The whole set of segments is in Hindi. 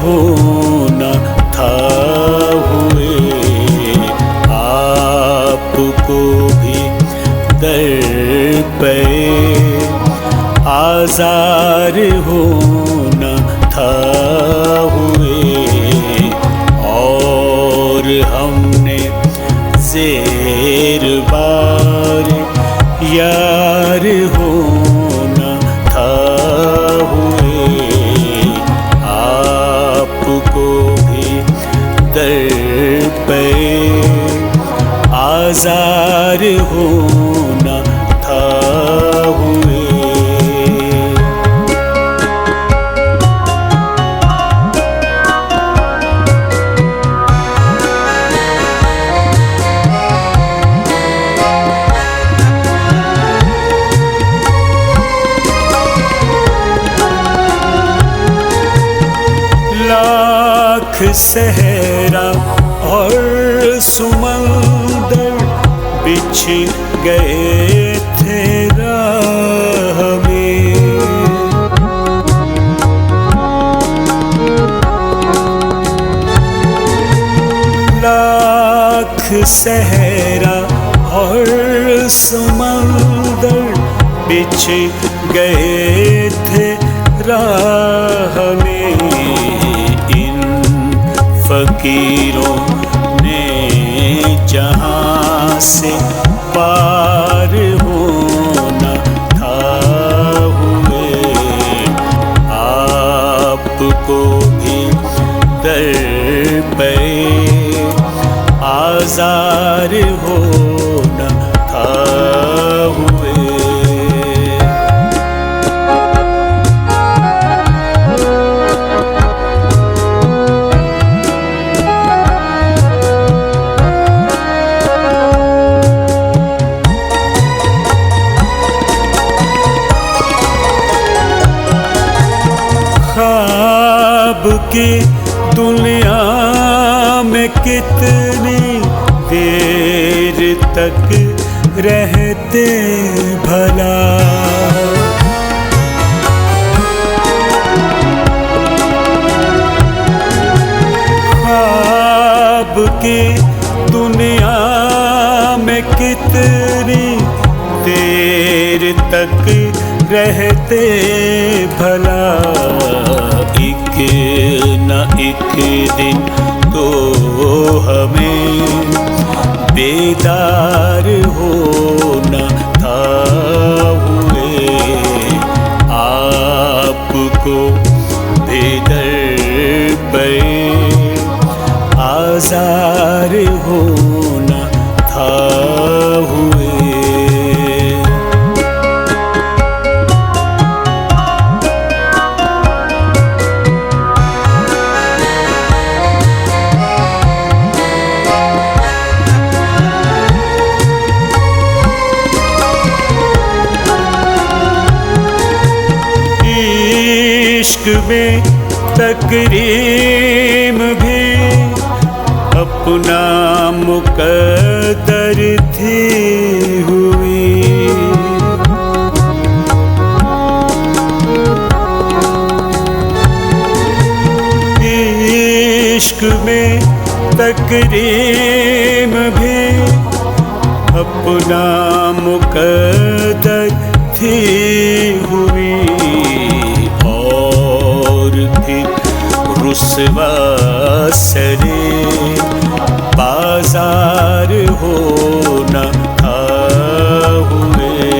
हो न था हुए, आपको भी दर पे आज़ार हो न था हुए, और हमने ज़ेर बार यार हो न था हुए, आपको भी दर पे आज़ार हो न था हुए। लाख सहरा और सुमंदर बिछ गए थे राह में, लाख सहरा और समंदर बिछ गए थे राह में, इन फकीरों ने जहाँ से पार होना था हुए, आपको भी दर पे आज़ार होना था हुए। ख्वाब की दुनिया में कितनी देर तक रहते भला, ख्वाब की दुनिया में कितनी देर तक रहते भला, एक न एक दिन तो हमें बेदार होना था हुए, आपको बेदर पे आज़ार होना था हुए। इश्क में तकरीम भी अपना मुकद्दर थी हुई, इश्क में तकरीम भी अपना मुकद्दर थी हुई, रुसवा सरे बाजार होना था हुए,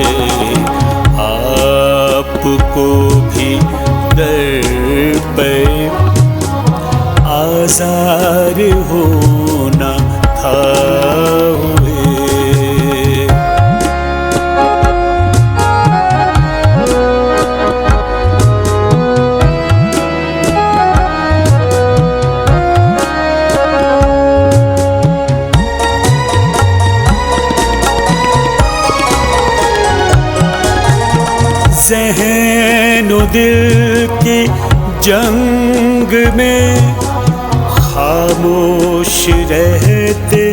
आपको भी दर पे आज़ार होना था हुए। ज़हन दिल की जंग में खामोश रहते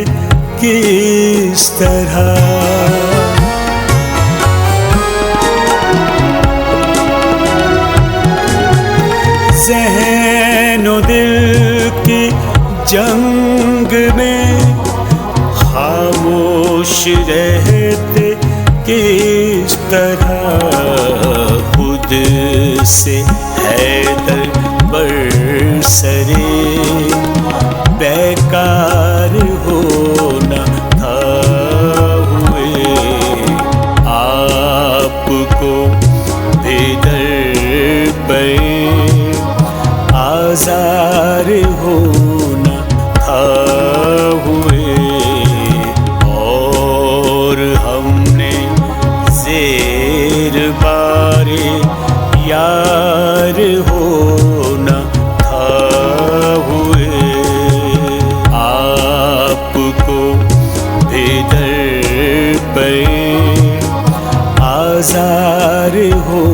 किस तरह, ज़हन दिल जंग में खामोश रहते किस तरह खुद से हैदर बरसरे बेकार होना था हुए आपको बेदर पे आज़ार होना था हुए और हमने ज़ेर बारे यार होना था हुए आपको बेदर पे आज़ार हो